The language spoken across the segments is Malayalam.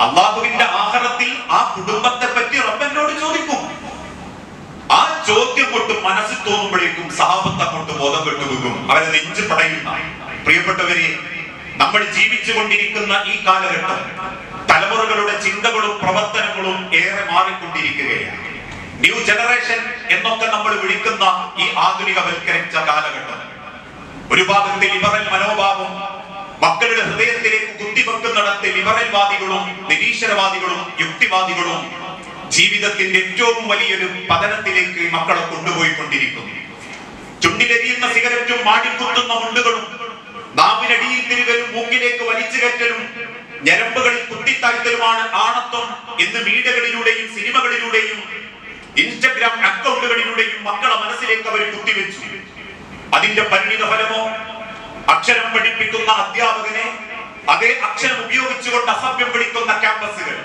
അള്ളാഹുവിന്റെ ആഖിറത്തിൽ ആ കുടുംബത്തെ പറ്റി റബ്ബനോട് ചോദിക്കും. ആ ചോദ്യം കൊണ്ട് മനസ്സിൽ തോന്നുമ്പോഴേക്കും സഹാബത്ത് അങ്ങോട്ട് ബോധം കെട്ടുവെക്കും, അവരെ നെഞ്ചു പടയുന്ന. പ്രിയപ്പെട്ടവരെ, നമ്മൾ ജീവിച്ചു കൊണ്ടിരിക്കുന്ന ഈ കാലഘട്ടം തലമുറകളുടെ ചിന്തകളും പ്രവർത്തനങ്ങളും ഏറെ മാറിക്കൊണ്ടിരിക്കുകയാണ്. ന്യൂ ജനറേഷൻ എന്നൊക്കെ നമ്മൾ വിളിക്കുന്ന ഈ ആധുനികവൽക്കരിച്ച കാലഘട്ടം, ഒരു ഭാഗത്ത് ലിബറൽ മനോഭാവം മക്കളുടെ ഹൃദയത്തിലേക്ക് കുത്തിവെക്കുന്നിടത്ത് ലിബറൽവാദികളും നിരീശ്വരവാദികളും യുക്തിവാദികളും ജീവിതത്തിന്റെ ഏറ്റവും വലിയൊരു പതനത്തിലേക്ക് മക്കളെ കൊണ്ടുപോയിക്കൊണ്ടിരിക്കുന്നു. ചുണ്ടിലെരിയുന്ന സിഗരറ്റും മാടിക്കുത്തുന്ന മുണ്ടുകളും നാവിനടിയിൽ തിരികലും മൂക്കിലേക്ക് വലിച്ചു കയറ്റലും ഞരമ്പുകളിൽ കുത്തിത്താഴ്ത്തലുമാണ് ആണത്വം എന്ന് മീഡിയകളിലൂടെയും സിനിമകളിലൂടെയും ഇൻസ്റ്റഗ്രാം അക്കൗണ്ടുകളിലൂടെയും മക്കളെ മനസ്സിലേക്ക് അവർ കുത്തിവെച്ചു. അതിന്റെ പരിണിത ഫലമോ അക്ഷരം പഠിപ്പിക്കുന്ന അധ്യാപകനെ അതേ അക്ഷരം ഉപയോഗിച്ചുകൊണ്ട് അസഭ്യം വിളിക്കുന്ന ക്യാമ്പസുകൾ,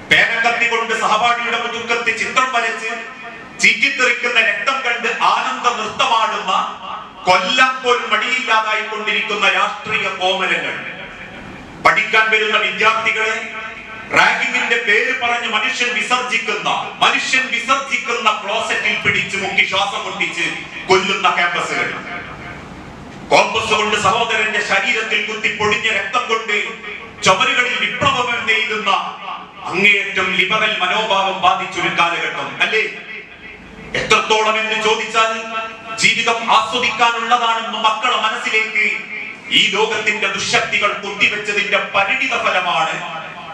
പേനക്കത്തി കൊണ്ട് സഹപാഠിയുടെ മുതുക്കത്ത് ചിത്രം വരച്ച് ചീറ്റിത്തെറിക്കുന്ന രക്തം കണ്ട് ആനന്ദ നൃത്തമാടുന്ന, കൊല്ലാൻ പോലും മടിയില്ലാതായി കൊണ്ടിരിക്കുന്ന രാഷ്ട്രീയ കോമരങ്ങൾ, പഠിക്കാൻ വരുന്ന വിദ്യാർത്ഥികളെ റാഗിങ്ങിന്റെ പേര് പറഞ്ഞ് മനുഷ്യൻ വിസർജിക്കുന്ന ക്ലോസറ്റിൽ പിടിച്ച് മുക്കി ശ്വാസം മുട്ടിച്ച് കൊല്ലുന്ന ക്യാമ്പസുകൾ, കോമ്പസ് കൊണ്ട് സഹോദരന്റെ ശരീരത്തിൽ കുത്തി പൊടിഞ്ഞ രക്തം കൊണ്ട് ചുമരുകളിൽ വിപ്ലവം എഴുതുന്ന അങ്ങേയറ്റം ലിബറൽ മനോഭാവം ബാധിച്ചൊരു കാലഘട്ടം അല്ലേ? എത്രത്തോളം എന്ന് ചോദിച്ചാൽ ജീവിതം ആസ്വദിക്കാനുള്ളതാണെന്ന് മക്കളെ മനസ്സിലേക്ക് ഈ ലോകത്തിന്റെ ദുശക്തികൾ കുത്തിവെച്ചതിന്റെ പരിണിത ഫലമാണ്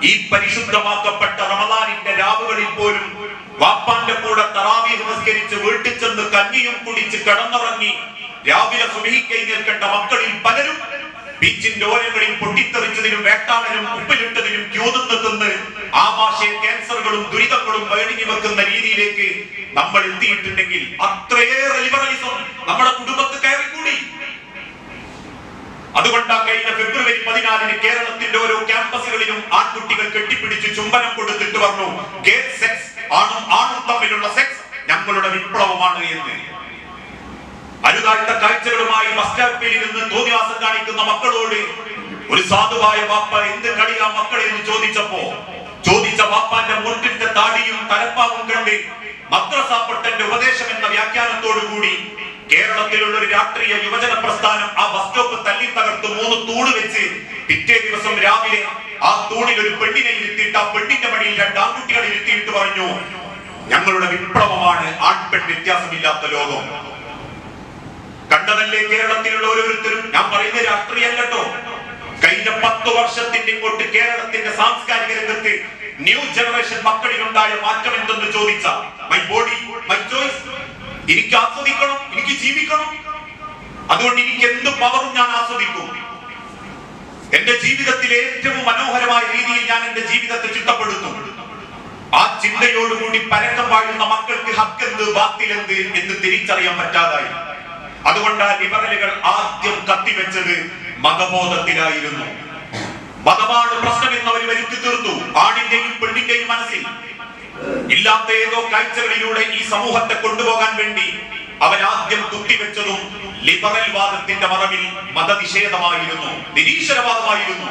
ഈ പരിശുദ്ധമാക്കപ്പെട്ട റമദാനിന്റെ രാവുകളിൽ പോലും വാപ്പാന്റെ കൂടെ തറാവീഹ് നിസ്കരിച്ച് വീട്ടിൽ ചെന്ന് കഞ്ഞിയും കുടിച്ച് കിടന്നുറങ്ങി രാവിലെ സുബഹിക്ക് എഴുന്നേൽക്കേണ്ട മക്കളിൽ പലരും ബീച്ചിന്റെ ഓരങ്ങളിൽ പൊട്ടിത്തെറിച്ചതിനും വേട്ടാളനും ഉപ്പിലിട്ടതിനും ക്യൂ നിന്ന് ആമാശയ ക്യാൻസറുകളും ദുരിതങ്ങളും വഴങ്ങി വെക്കുന്ന രീതിയിലേക്ക് നമ്മൾ എത്തിയിട്ടുണ്ടെങ്കിൽ അത്രയേറെ ലിബറലിസം നമ്മുടെ കുടുംബത്തിൽ കയറിക്കൂടി. അതുകൊണ്ടാണ് കഴിഞ്ഞ ഫെബ്രുവരി 14 കേരളത്തിന്റെ ഓരോ ക്യാമ്പസുകളിലും ആൺകുട്ടികൾ കെട്ടിപ്പിടിച്ച് ചുംബനം കൊടുത്തിട്ട് പറഞ്ഞു, ഗേ സെക്സ്, ആണും തമ്മിലുള്ള സെക്സ് ഞങ്ങളുടെ വിപ്ലവമാണ് എന്ന്. അരുതാഴ്ത്ത കാഴ്ചകളുമായി ബസ് സ്റ്റോപ്പിൽ ഇരുന്ന് തോന്നിവാസം കാണിക്കുന്ന മക്കളോട് ഒരു സാധുവായ വാപ്പ എന്ത് കളിയാ മക്കളെ എന്ന് ചോദിച്ച വാപ്പാന്റെ മുട്ടിന്റെ താടിയും തലപ്പാവും കണ്ട് മദ്രസാപ്പട്ടന്റെ ഉപദേശം എന്ന വ്യാഖ്യാനത്തോടുകൂടി കേരളത്തിലുള്ള ഒരു രാഷ്ട്രീയ യുവജന പ്രസ്ഥാനം ആ ബസ് സ്റ്റോപ്പ് തല്ലി തകർത്ത് 3 തൂണ് വെച്ച് പിറ്റേ ദിവസം രാവിലെ ആ തൂണിൽ ഒരു പെണ്ണിനെ ഇരുത്തിയിട്ട് ആ പെണ്ണിന്റെ മടിയിൽ 2 ആൺകുട്ടികളെ ഇരുത്തിയിട്ട് പറഞ്ഞു, ഞങ്ങളുടെ വിപ്ലവമാണ് ആൺപെൺ വ്യത്യാസമില്ലാത്ത ലോകം. കണ്ടതല്ലേ കേരളത്തിലുള്ള ഓരോരുത്തരും? ഞാൻ പറയുന്ന രാഷ്ട്രീയമല്ലോ. കഴിഞ്ഞ 10 വർഷത്തിന്റെ ഇങ്ങോട്ട് കേരളത്തിന്റെ സാംസ്കാരിക രംഗത്ത് ന്യൂ ജനറേഷൻ മക്കളിലുണ്ടായ മാറ്റം എന്തെന്ന് ചോദിച്ചാൽ മൈ ബോഡി മൈ ചോയ്സ്, എനിക്ക് ആസ്വദിക്കണം, എനിക്ക് ജീവിക്കണം, അതുകൊണ്ട് എനിക്ക് എന്ത് പവറും ഞാൻ ആസ്വദിക്കും. എന്റെ ജീവിതത്തിലെ ഏറ്റവും മനോഹരമായ രീതിയിൽ ഞാൻ എന്റെ ജീവിതത്തെ ചിട്ടപ്പെടുത്തും. ആ ചിന്തയോടുകൂടി പരക്കം വാഴുന്ന മക്കൾക്ക് ഹക്കെന്ത് ബാത്തിലെന്ത് എന്ന് തിരിച്ചറിയാൻ പറ്റാതായി. അതുകൊണ്ടാണ് ലിബറലുകൾ ആദ്യം കത്തിവെച്ചത് മതബോധത്തിലായിരുന്നു. മതമാണ് പ്രശ്നമെന്ന് അവർ വരുത്തി തീർത്തു. ആണിന്റെയും പെണ്ണിന്റെയും മനസ്സിൽ ഇല്ലാത്ത ഏതോ കാഴ്ചകളിലൂടെ ഈ സമൂഹത്തെ കൊണ്ടുപോകാൻ വേണ്ടി അവരാദ്യം കുത്തിവെച്ചതും ലിബറൽ വാദത്തിന്റെ മറവിൽ മതനിഷേധമായിരുന്നു, നിരീശ്വരവാദമായിരുന്നു.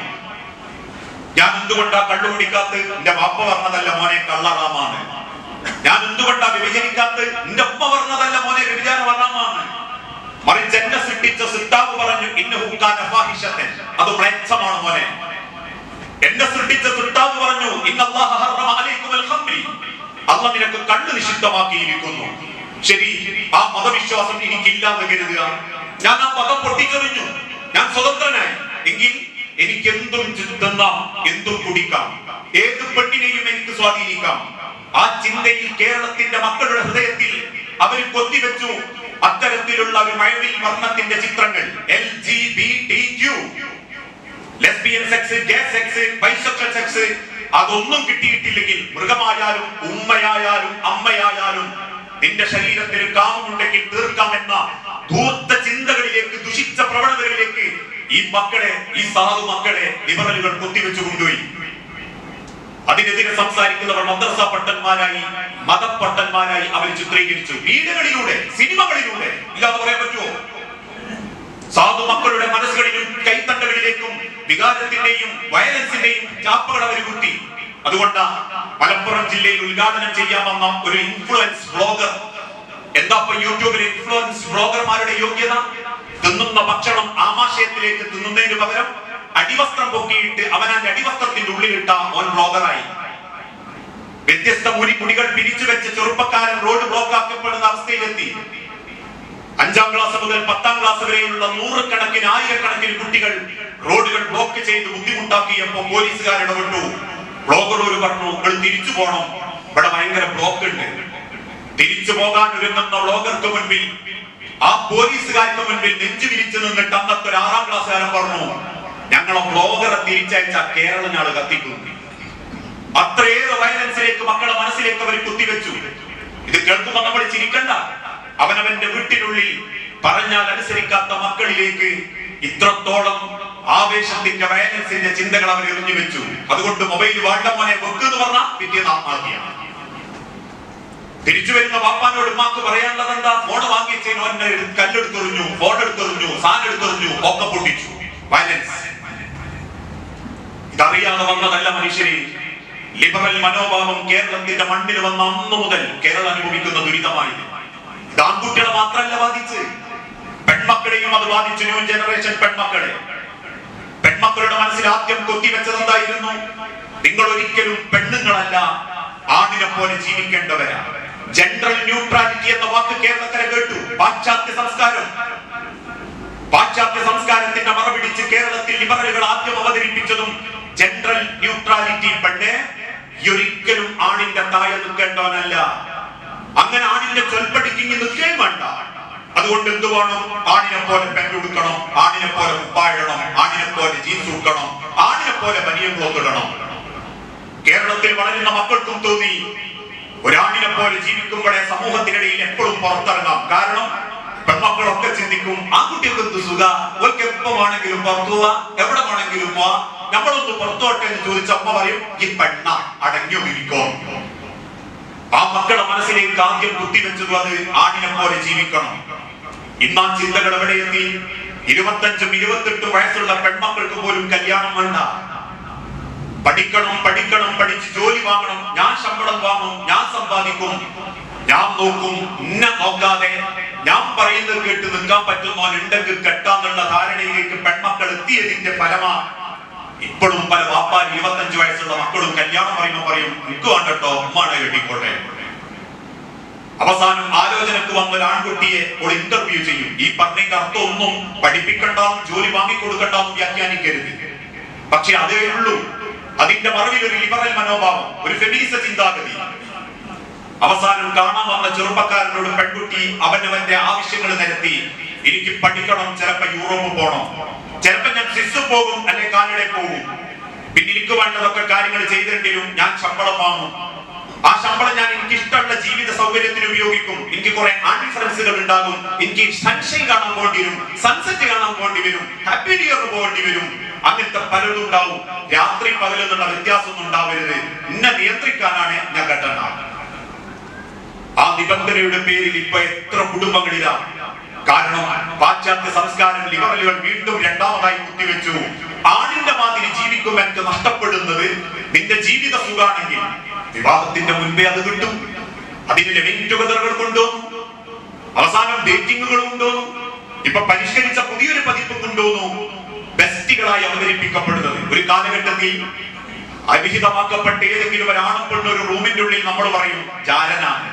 ഞാൻ എന്തുകൊണ്ടാ കള്ളു കുടിക്കാത്ത? എന്റെ വാപ്പ പറഞ്ഞതല്ല മോനെ കള്ളറാമാണ്. ഞാൻ എന്തുകൊണ്ടാ വിഭജിക്കാത്ത? എന്റെ ഉമ്മ പറഞ്ഞതല്ല മോനെ വ്യഭിചാരം ഹറാമാണ്. മറിച്ച് എന്നെ സൃഷ്ടിച്ച സിട്ടാവ് പറഞ്ഞു ഇന്നഹു കാന ഫാഹിശതൻ, അത് മ്ലേച്ഛമാണ് മോനെ. എന്നെ സൃഷ്ടിച്ച സിട്ടാവ് പറഞ്ഞു ഇന്നല്ലാഹ ഹറമ അലൈക്കുൽ ഖംറി, അല്ലാഹു നിനക്ക് കള്ള് നിഷിദ്ധമാക്കിയിരിക്കുന്നു. ശരി, ആ മതവിശ്വാസം എനിക്കില്ലാന്ന് കരുതുക. ഞാൻ ആ മതം പൊട്ടിച്ചെറിഞ്ഞു, ഞാൻ സ്വതന്ത്രനായി. എങ്കിൽ എനിക്ക് എന്തും തിന്നാം, എന്തും കുടിക്കാം, ഏത് പെണ്ണിനെയും എനിക്ക് സ്വാധീനിക്കാം. ആ ചിന്തയിൽ കേരളത്തിന്റെ മക്കളുടെ ഹൃദയത്തിൽ അവർ കൊത്തിവെച്ചു അത്തരത്തിലുള്ള ഒരു മഴവിൽ വർണ്ണത്തിന്റെ ചിത്രങ്ങൾ. LGBTQ, ലെസ്ബിയൻ സെക്സ്, ഗേ സെക്സ്, ബൈസെക്ഷൽ സെക്സ്, അതൊന്നും കിട്ടിയിട്ടില്ലെങ്കിൽ മൃഗമായാലും ഉമ്മയായാലും അമ്മയായാലും നിന്റെ ശരീരത്തിൽ കാമുണ്ടെങ്കിൽ തീർക്കാമെന്ന ധൂർത്ത ചിന്തകളിലേക്ക്, ദുഷിച്ച പ്രവണതകളിലേക്ക് ഈ മക്കളെ, ഈ സാധു മക്കളെ ലിബറലുകൾ കുത്തിവെച്ചു കൊണ്ടുപോയി. അതിനെതിരെ സംസാരിക്കുന്നവർ മദ്രസ പട്ടന്മാരായി, മതപ്പട്ടന്മാരായി അവർ ചിത്രീകരിച്ചു. വീടുകളിലൂടെ, സിനിമകളിലൂടെ. ഇല്ലാതെ പറയാൻ പറ്റുമോ? സാധു മക്കളുടെ മനസ്സുകളിലും കൈത്തണ്ടകളിലേക്കും വികാരത്തിന്റെയും വയലൻസിന്റെയും ചാപ്പകൾ അവർ കുത്തി. അതുകൊണ്ട് മലപ്പുറം ജില്ലയിൽ ഉദ്ഘാടനം ചെയ്യാമെന്ന ഒരു ഇൻഫ്ലുവൻസ് ബ്ലോഗർ, എന്താ യൂട്യൂബിൽ ഇൻഫ്ലുവൻസ് ബ്ലോഗർമാരുടെ യോഗ്യത? തിന്നുന്ന ഭക്ഷണം ആമാശയത്തിലേക്ക് തിന്നുന്നതിന് പകരം അടിവസ്ത്രം പൊക്കിയിട്ട് അവനാന്റെ അടിവസ്ത്രത്തിന്റെ ഉള്ളിലിട്ട ഓൻ ബ്ലോഗറായി. വ്യത്യസ്ത മുടികൾ പിരിച്ചു വെച്ച് ചെറുപ്പക്കാരൻ റോഡ് ബ്ലോക്ക് ആക്കപ്പെടുന്ന അവസ്ഥയിലെത്തി. 5ാം ക്ലാസ് മുതൽ 10ാം ക്ലാസ് വരെയുള്ള നൂറുകണക്കിന് ആയിരക്കണക്കിന് കുട്ടികൾ റോഡുകൾ ബ്ലോക്ക് ചെയ്ത് ബുദ്ധിമുട്ടാക്കിയപ്പോൾ പോലീസുകാർ ഇടപെട്ടു. ബ്ലോഗറോട് പറഞ്ഞു, നിങ്ങൾ തിരിച്ചു പോകണം, ഇവിടെ ഭയങ്കര ബ്ലോക്ക് ഉണ്ട്. തിരിച്ചു പോകാൻ ഒരുങ്ങുന്ന ബ്ലോഗർക്ക് മുൻപിൽ, ആ പോലീസുകാർക്ക് മുൻപിൽ നെഞ്ചു വിരിച്ചു നിന്നിട്ട് അന്നത്തെ ഒരു 6ാം ക്ലാസ്സുകാരൻ പറഞ്ഞു, ഞങ്ങളെ ബ്ലോഗറെ തിരിച്ചയച്ച കേരളം ആള് കത്തിക്കുന്നു. അത്രയേറെ വയലൻസിലേക്ക് മക്കളുടെ മനസ്സിലേക്ക് അവർ കുത്തിവെച്ചു. ഇത് കേൾക്കുമ്പോൾ നമ്മൾ ചിരിക്കണ്ട. അവനവന്റെ വീട്ടിനുള്ളിൽ പറഞ്ഞാൽ അനുസരിക്കാത്ത മക്കളിലേക്ക് ഇത്രത്തോളം ആവേശത്തിന്റെ വയലൻസിന്റെ ചിന്തകൾ അവർ എറിഞ്ഞു വെച്ചു. അതുകൊണ്ട് മൊബൈൽ വേണ്ട മോനെ വെക്കെന്ന് പറഞ്ഞാൽ പിറ്റേന്ന് ആത്മഹത്യ. തിരിച്ചു വരുന്ന വാപ്പാനോട് ഉമ്മാക്ക് പറയാനുള്ളത് എന്താ? ഫോൺ വാങ്ങിച്ചതിന് ഓനെ കല്ലെടുത്തെറിഞ്ഞു, ഫോൺ എടുത്തെറിഞ്ഞു, സാധനം എടുത്തെറിഞ്ഞു, ഒക്കെ പൊട്ടിച്ചു. വയലൻസ് ഇതറിയാതെ വന്നതല്ല മനുഷ്യരെ. ലിബറൽ മനോഭാവം കേരളത്തിന്റെ മണ്ണിൽ വന്ന അന്നു മുതൽ കേരളം അനുഭവിക്കുന്ന ദുരിതമായിരുന്നു. ഇത് ആൺകുട്ടികളെ മാത്രമല്ല ബാധിച്ച്, പെൺമക്കളെയും അത് ബാധിച്ചു. ന്യൂ ജനറേഷൻ പെൺമക്കളുടെ മനസ്സിൽ ആദ്യം കൊത്തിവെച്ചത് എന്തായിരുന്നു? നിങ്ങൾ ഒരിക്കലും പെണ്ണുങ്ങളല്ല, ആണിനെ പോലെ ജീവിക്കേണ്ടവരാ. ജെൻഡർ ന്യൂട്രാലിറ്റി എന്ന വാക്ക് കേരളത്തിലെ കേട്ടു. പാശ്ചാത്യ സംസ്കാരത്തിന്റെ മറപിടിച്ച് കേരളത്തിൽ ലിബറലുകൾ ആദ്യം അവതരിപ്പിച്ചതും ജെൻഡർ ന്യൂട്രാലിറ്റി. പെണ്ണെ ഒരിക്കലും ആണിന്റെ താഴെ നിൽക്കേണ്ടവനല്ല. അങ്ങനെ ആണിന്റെ ചൊൽപ്പടിക്ക് നിൽക്കുകയും വേണ്ട. അതുകൊണ്ട് എന്ത് വേണം? ആണിനെ പോലെ പെന്റ് ഉടുക്കണം, ആണിനെ പോലെ ഉപ്പായിടണം, ആണിനെ പോലെ ജീൻസ് ഉടുക്കണം, ആണിനെ പോലെ ബനിയൻ ക്ലോത്ത് ഇടണം. കേരളത്തിൽ വളരുന്ന മക്കൾക്കും തോന്നി ഒരാണിനെ പോലെ ജീവിക്കുമ്പോഴേ സമൂഹത്തിനിടയിൽ എപ്പോഴും പുറത്തിറങ്ങാം. കാരണം പെൺമക്കളൊക്കെ ചിന്തിക്കും, ആൺകുട്ടികൾക്ക് എന്ത് സുഖ, ഓർക്ക് എപ്പോ വേണമെങ്കിലും പുറത്തു പോവാ, എവിടെ വേണമെങ്കിലും പോവാ, നമ്മളൊന്ന് പുറത്തോട്ടെ എന്ന് ചോദിച്ചപ്പോ പറയും, ഈ പെണ്ണ അടങ്ങി ഇരിക്കോ. ആ മക്കളുടെ മനസ്സിലേക്ക് ആദ്യം കുത്തിവെച്ചത് അത് ആണിനെ പോലെ ജീവിക്കണം. ഇന്നാ ചിന്തകൾ എവിടെ എത്തി? 25, 28 വയസ്സുള്ള പെൺമക്കൾക്ക് പോലും കല്യാണം വേണ്ട. പഠിക്കണം, പഠിച്ച് ജോലി വാങ്ങണം, ഞാൻ ശമ്പളം വാങ്ങും, ഞാൻ സമ്പാദിക്കും, ഞാൻ നോക്കും, എന്നെ നോക്കാതെ ഞാൻ പറയുന്നത് കേട്ട് നിൽക്കാൻ പറ്റുന്നവനുണ്ടെങ്കിൽ കെട്ടാന്നുള്ള ധാരണയിലേക്ക് പെൺമക്കൾ എത്തിയതിന്റെ ഫലമാണ് ഇപ്പോഴും പല വാപ്പാർ 25 വയസ്സുള്ള മക്കളും കല്യാണം പറയുമ്പോൾ പറയും, എനിക്ക് വേണ്ടട്ടോ, ഉമ്മാണ് കെട്ടിക്കോട്ടെ. അവസാനം ആലോചനക്ക് വന്ന ഒരു ആൺകുട്ടിയെ ഇന്റർവ്യൂ ചെയ്യും. ഈ പറഞ്ഞതിന്റെ അർത്ഥം ഒന്നും പഠിപ്പിക്കണ്ടെന്നും ജോലി വാങ്ങിക്കൊടുക്കണ്ടെന്നും വ്യാഖ്യാനിക്കരുത്. പക്ഷെ അതേ ഉള്ളൂ. അതിന്റെ മറവിൽ ഒരു ലിബറൽ മനോഭാവം, ഒരു ഫെമിനിസ്റ്റ് ചിന്താഗതി. അവസാനം കാണാൻ വന്ന ചെറുപ്പക്കാരനോട് പെൺകുട്ടി അവനവന്റെ ആവശ്യങ്ങൾ നിരത്തി. എനിക്ക് പഠിക്കണം, ചിലപ്പോ യൂറോപ്പ് പോകണം, ചിലപ്പോ ഞാൻ സ്വിസ് പോകും, അല്ലെ കാനഡയിൽ പോകും, പിന്നെ എനിക്ക് വേണ്ടതൊക്കെ കാര്യങ്ങൾ ചെയ്തിട്ടും ഞാൻ ശമ്പളം വാങ്ങും. ആ ശമ്പളം ഞാൻ എനിക്ക് ഇഷ്ടമുള്ള ജീവിത സൗകര്യത്തിന് ഉപയോഗിക്കും. എനിക്ക് കുറെ ആൺഫ്രണ്ട്സുകൾ ഉണ്ടാകും, എനിക്ക് സൺഷൈൻ കാണാൻ പോകേണ്ടി വരും, സൺസെറ്റ് കാണാൻ പോകേണ്ടി വരും, ഹാപ്പി ന്യൂ ഇയർ പോകേണ്ടി വരും. അങ്ങനത്തെ പലതും ഉണ്ടാവും. രാത്രി പകലെന്നുള്ള വ്യത്യാസമൊന്നും ഉണ്ടാവരുത്. എന്നെ നിയന്ത്രിക്കാനാണ് ഞാൻ കെട്ടേണ്ടത്. ആ നിബന്ധനയുടെ പേരിൽ ഇപ്പൊ എത്ര കുടുംബങ്ങളിലാണ്. കാരണം പാശ്ചാത്യ സംസ്കാരം ലിബറലുകൾ വീണ്ടും രണ്ടാമതായി കുത്തിവെച്ചു. ആണിന്റെ മാതിരി ജീവിക്കും എനിക്ക് നഷ്ടപ്പെടുന്നത് നിന്റെ ജീവിത സുഖാണെങ്കിൽ വിവാഹത്തിന്റെ മുൻപേ അത് കിട്ടും. അതിന് ലിവിംഗ് ടുഗദറുകൾ കൊണ്ടുവന്നു, അവസാനം ഡേറ്റിംഗുകൾ കൊണ്ടുവന്നു, ഇപ്പൊ പരിഷ്കരിച്ച പുതിയൊരു പതിപ്പ് കൊണ്ടുവന്നു. ബെസ്റ്റികളായി അവതരിപ്പിക്കപ്പെടുന്നത് ഒരു കാലഘട്ടത്തിൽ അവിഹിതമാക്കപ്പെട്ട ഏതെങ്കിലും ഒരാണും പെണ്ണും ഒരു റൂമിന്റെ ഉള്ളിൽ നമ്മൾ പറയും ജാരനാണ്.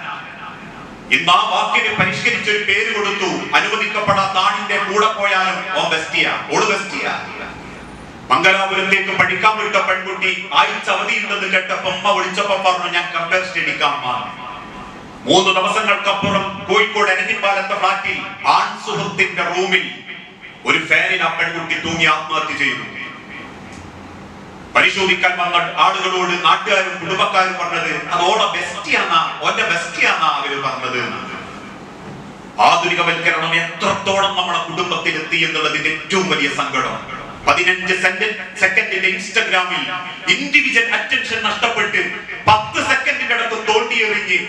ഇന്ന് ആ വാക്കിന് പരിഷ്കരിച്ചൊരു പേര് കൊടുത്തു. അനുവദിക്കപ്പെടാത്ത ആണിന്റെ കൂടെ പോയാലും ഓ ബെസ്റ്റിയാ, ഓള് ബെസ്റ്റിയാ. മംഗലാപുരത്തേക്ക് പഠിക്കാൻ വിട്ട പെൺകുട്ടി ആഴ്ച അവധിയുണ്ടെന്ന് കേട്ടപ്പോ അമ്മ വിളിച്ചപ്പോ പറഞ്ഞു, ഞാൻ കമ്പയർ സ്റ്റഡിക്കാൻ മാറി. 3 ദിവസങ്ങൾക്കപ്പുറം കോഴിക്കോട് എരഞ്ഞിപ്പാലത്തെ ഫ്ലാറ്റിൽ ആൺ സുഹൃത്തിന്റെ റൂമിൽ ഒരു ഫാനിൽ ആ പെൺകുട്ടി തൂങ്ങി ആത്മഹത്യ ചെയ്തു. പരിശോധിക്കാൻ വന്ന ആളുകളോട് നാട്ടുകാരും കുടുംബക്കാരും പറഞ്ഞത് അത് ഓളെ ബെസ്റ്റിയാന്നാ, ഓന്റെ ബെസ്റ്റിയാന്നാ അവര് പറഞ്ഞത്. ആധുനികവൽക്കരണം എത്രത്തോളം നമ്മുടെ കുടുംബത്തിൽ എത്തി എന്നുള്ളതിന്റെ ഏറ്റവും വലിയ സങ്കടം. 15 സെക്കൻഡിന്റെ ഇൻസ്റ്റഗ്രാമിൽ ഇൻഡിവിജ്വൽ അറ്റൻഷൻ നഷ്ടപ്പെട്ട് 10 സെക്കൻഡിന്റെ അടുത്ത് തോണ്ടിയെറിഞ്ഞ്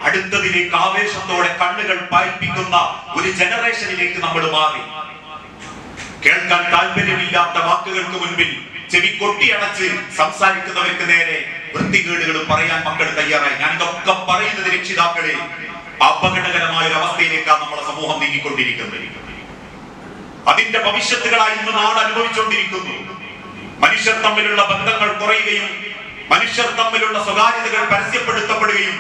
അടുത്തതിലേക്ക് ആവേശത്തോടെ കണ്ണുകൾ പായിപ്പിക്കുന്ന ഒരു ജനറേഷനിലേക്ക് നമ്മൾ മാറി. കേൾക്കാൻ താല്പര്യമില്ലാത്ത വാക്കുകൾക്ക് മുൻപിൽ ചെവി കൊട്ടിയടച്ച് സംസാരിക്കുന്നവർക്ക് നേരെ വൃത്തികേടുകൾ പറയാൻ മക്കൾ തയ്യാറായി. ഞാൻ ഇതൊക്കെ പറയുന്നത് രക്ഷിതാക്കളെ, അപകടകരമായ ഒരു അവസ്ഥയിലേക്കാണ് നമ്മുടെ സമൂഹം നീങ്ങിക്കൊണ്ടിരിക്കുന്നത്. അതിന്റെ ഭവിഷ്യത്തുകളായി ഇന്ന് നാട് അനുഭവിച്ചുകൊണ്ടിരിക്കുന്നു. മനുഷ്യർ തമ്മിലുള്ള ബന്ധങ്ങൾ കുറയുകയും മനുഷ്യർ തമ്മിലുള്ള സ്വകാര്യതകൾ പരസ്യപ്പെടുത്തപ്പെടുകയും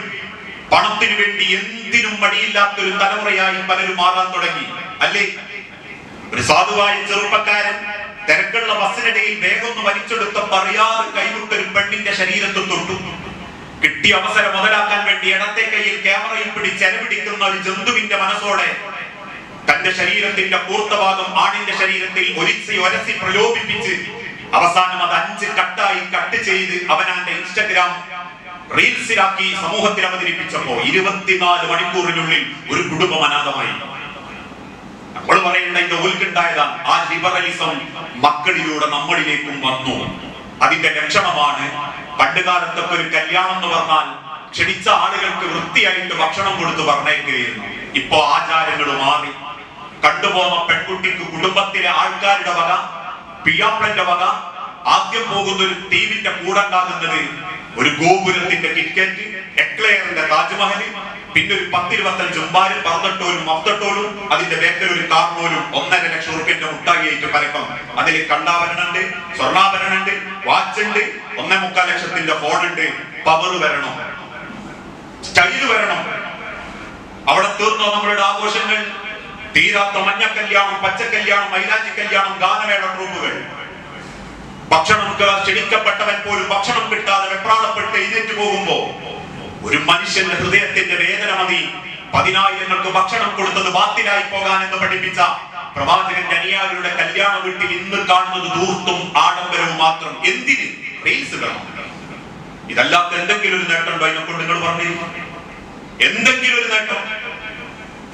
പണത്തിനു വേണ്ടി എന്തിനും മടിയില്ലാത്തൊരു തലമുറയായി പലരും മാറാൻ തുടങ്ങി. അല്ലേ? ഒരു സാധുവായ ചെറുപ്പക്കാരൻ തിരക്കുള്ള ബസ്സിനിടയിൽ വേഗം വലിച്ചെടുത്തപ്പോൾ അറിയാതെ കൈവിട്ടൊരു പെണ്ണിന്റെ ശരീരത്തിൽ തൊട്ടു. കിട്ടിയ അവസരം മുതലാക്കാൻ വേണ്ടി ഇടത്തെ കയ്യിൽ ക്യാമറയിൽ പിടിച്ച് അരപിടിക്കുന്ന ഒരു ജന്തുവിന്റെ മനസ്സോടെ തന്റെ ശരീരത്തിന്റെ പൂർത്തഭാഗം ആണിന്റെ ശരീരത്തിൽ ഒരസി പ്രലോഭിപ്പിച്ച് അവസാനം അത് 5 കട്ടായി കട്ട് ചെയ്ത് അവനാന്റെ ഇൻസ്റ്റഗ്രാം റീൽസിലാക്കി സമൂഹത്തിൽ അവതരിപ്പിച്ചപ്പോ 24 മണിക്കൂറിനുള്ളിൽ ഒരു കുടുംബം അനാഥമായി. നമ്മൾ പറയേണ്ട ഇത് ഓൽക്കുണ്ടായതാണ്. ആ ലിബറലിസം മക്കളിലൂടെ നമ്മളിലേക്കും വന്നു. അതിന്റെ ലക്ഷണമാണ് പണ്ട് കാലത്തൊക്കെ ഒരു കല്യാണം എന്ന് പറഞ്ഞാൽ ക്ഷണിച്ച ആളുകൾക്ക് വൃത്തിയായിട്ട് ഭക്ഷണം കൊടുത്ത് പറഞ്ഞേക്കുകയായിരുന്നു. ഇപ്പോ ആചാരങ്ങൾ മാറി. കണ്ടുപോകുന്ന പെൺകുട്ടിക്ക് കുടുംബത്തിലെ ആൾക്കാരുടെ വക, പിയാപ്പന്റെ വക, ആദ്യം പോകുന്ന ഒരു ടീമിന്റെ കൂടെ ഉണ്ടാകുന്നത് ഒരു ഗോപുരത്തിന്റെ കിറ്റ്കറ്റ്, എക്ലെയറിന്റെ താജ്മഹൽ, പിന്നെ ഒരു 10-25 ഉമ്പാലും 18 മഫ്തട്ടോളും അതിന്റെ ബേക്കൽ ഒരു കാർമോലും 1.5 ലക്ഷം റുപ്യന്റെ മുട്ടായിട്ട് പരക്കം. അതിൽ കണ്ടാഭരണുണ്ട്, സ്വർണ്ണാഭരണുണ്ട്, വാച്ച് ഉണ്ട്, 1.25 ലക്ഷത്തിന്റെ ഫോണുണ്ട്. പവർ വരണം, സ്റ്റൈല് വരണം. അവിടെ തീർന്നോ നമ്മളുടെ ആഘോഷങ്ങൾ? തീരാത്ത മഞ്ഞ കല്യാണം, പച്ച കല്യാണം, മൈലാഞ്ചി കല്യാണം, ഗാനമേള ട്രൂപ്പുകൾ. ഭക്ഷണം ക്ഷണിക്കപ്പെട്ടവൻ പോലും ഭക്ഷണം കിട്ടാതെ വെപ്രാളപ്പെട്ട് എഴുന്നേറ്റ് പോകുമ്പോ ഒരു മനുഷ്യന്റെ ഹൃദയത്തിന്റെ വേദന മതി 10,000ങ്ങൾക്ക് ഭക്ഷണം കൊടുത്തത് ബാത്തിലായി പോകാൻ എന്ന് പഠിപ്പിച്ച പ്രവാചകന്റെ അനുയായികളുടെ കല്യാണ വീട്ടിൽ ഇന്ന് കാണുന്നത് ധൂർത്തും ആഡംബരവും മാത്രം. എന്തിന്? റീൽസുകൾ. ഇതല്ലാത്ത എന്തെങ്കിലും ഒരു നേട്ടം ഉണ്ടോ അതിനെക്കൊണ്ട്? നിങ്ങൾ പറഞ്ഞിരുന്നു എന്തെങ്കിലും ഒരു നേട്ടം?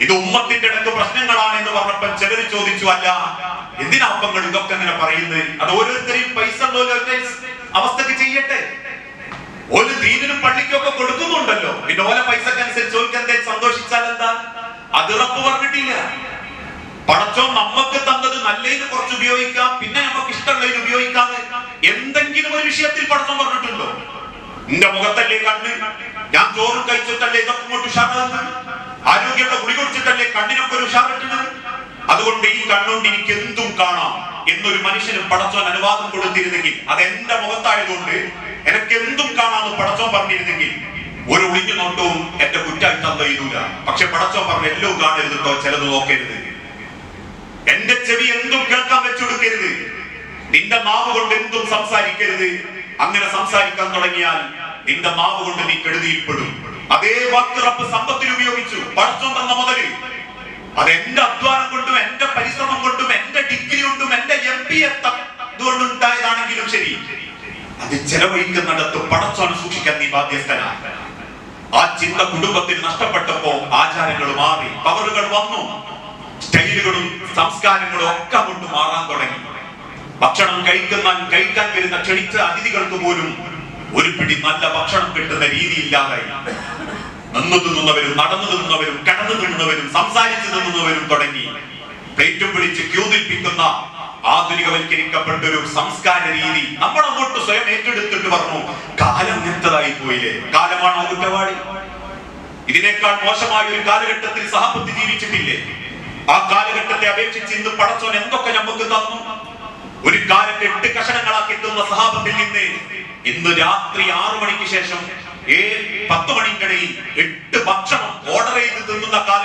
ഇത് ഉമ്മത്തിന്റെ ഇടക്ക് പ്രശ്നങ്ങളാണ് എന്ന് പറഞ്ഞപ്പോ ചിലര് ചോദിച്ചു, അല്ല എന്തിനാപ്പങ്ങൾ ഇതൊക്കെ അങ്ങനെ പറയുന്നത്? അത് ഓരോരുത്തരെയും പൈസ അവസ്ഥക്ക് ചെയ്യട്ടെ. ഒരു ദീനിനും പള്ളിക്കൊക്കെ കൊടുക്കുന്നുണ്ടല്ലോ. പിന്നെ ഓരോ പൈസക്കനുസരിച്ച് ഓർക്ക് എന്തെങ്കിലും സന്തോഷിച്ചാൽ എന്താ? അത് റബ്ബ് പറഞ്ഞിട്ടില്ല. പടച്ചോ നമുക്ക് തന്നത് നല്ലതിന് കുറച്ച് ഉപയോഗിക്കാം, പിന്നെ നമുക്ക് ഇഷ്ടമുള്ളതിന് ഉപയോഗിക്കാന്ന് എന്തെങ്കിലും ഒരു വിഷയത്തിൽ പടച്ചോ പറഞ്ഞിട്ടുണ്ടോ? എന്റെ മുഖത്തല്ലേ കണ്ണ്? ഞാൻ ചോറും കഴിച്ചിട്ടല്ലേ ഇതൊക്കെ ഇങ്ങോട്ട് ഉഷാറാകുന്നത്? ആരോഗ്യമുള്ള ഗുളി കുടിച്ചിട്ടല്ലേ കണ്ണിനൊക്കെ ഒരു ഉഷാറിട്ടുന്നത്? അതുകൊണ്ട് ഈ കണ്ണുകൊണ്ട് എനിക്ക് എന്തും കാണാം എന്നൊരു മനുഷ്യന് പടച്ചോൻ അനുവാദം കൊടുത്തിരുന്നെങ്കിൽ, അത് എന്റെ മുഖത്തായതുകൊണ്ട് എനിക്ക് എന്തും കാണാമെന്ന് പടച്ചോൻ പറഞ്ഞിരുന്നെങ്കിൽ ഒരു ഒളിഞ്ഞു നോട്ടവും എന്റെ കുറ്റായി തന്നയില്ല. പക്ഷെ പടച്ചോൻ പറഞ്ഞു എല്ലാം കാണരുത് കേട്ടോ, ചിലത് നോക്കരുത്. എന്റെ ചെവി എന്തും കേൾക്കാൻ വെച്ചു കൊടുക്കരുത്. നിന്റെ നാവ് കൊണ്ട് എന്തും സംസാരിക്കരുത്. അങ്ങനെ സംസാരിക്കാൻ തുടങ്ങിയാൽ നിന്റെ നാവ് കൊണ്ട് നീ കെടുതിയിൽപ്പെടും. അതേ വാക്ക് റബ്ബ് സമ്പത്തിൽ ഉപയോഗിച്ചു. പടച്ചോൻ തന്ന മുതല് അത് എന്റെ അധ്വാനം കൊണ്ടും എന്റെ പരിശ്രമം കൊണ്ടും എന്റെ ഡിഗ്രി കൊണ്ടും എന്റെ MP ഇതുകൊണ്ടുണ്ടായതാണെങ്കിലും ശരി, അത് ചെലവഴിക്കുന്നിടത്ത് പടച്ചോനെ സൂക്ഷിക്കാൻ നീ ബാധ്യസ്ഥനാണ്. ആ ചിന്ത കുടുംബത്തിന് നഷ്ടപ്പെട്ടപ്പോ ആചാരങ്ങൾ മാറി, പവറുകൾ വന്നു, സ്റ്റൈലുകളും സംസ്കാരങ്ങളും ഒക്കെ കൊണ്ട് മാറാൻ തുടങ്ങി. ഭക്ഷണം കഴിക്കാൻ വരുന്ന ക്ഷണിച്ച അതിഥികൾക്ക് പോലും ഒരു പിടി നല്ല ഭക്ഷണം കിട്ടുന്ന രീതി ഇല്ലാതായി. നിന്ന് തിന്നുന്നവരും നടന്നു തിന്നുന്നവരും കിടന്നു തിന്നുന്നവരും സംസാരിച്ചു തിന്നുന്നവരും തുടങ്ങി. പ്ലേറ്റും പിടിച്ച് ക്യൂ നിൽപ്പിക്കുന്ന ആധുനികവൽക്കരിക്കപ്പെട്ട ഒരു സംസ്കാര രീതി നമ്മൾ അങ്ങോട്ട് സ്വയം ഏറ്റെടുത്തിട്ട് പറഞ്ഞു, കാലം നിർത്തതായി പോയില്ലേ? കാലമാണോ കുറ്റവാളി? ഇതിനേക്കാൾ മോശമായ ഒരു കാലഘട്ടത്തിൽ സഹാബത്ത് ജീവിച്ചിട്ടില്ലേ? ആ കാലഘട്ടത്തെ അപേക്ഷിച്ച് ഇന്ന് പടച്ചോൻ എന്തൊക്കെ നമുക്ക് തന്നു. ഒരു കാലത്ത് 8 കഷണങ്ങളാക്കി എത്തുന്ന സഹാബത്തിൽ നിന്ന് ഇന്ന് രാത്രി 6 മണിക്ക് ശേഷം 10 മണിക്കിടയിൽ 8 ഭക്ഷണം ഓർഡർ ചെയ്ത് തിന്നുന്ന കാലം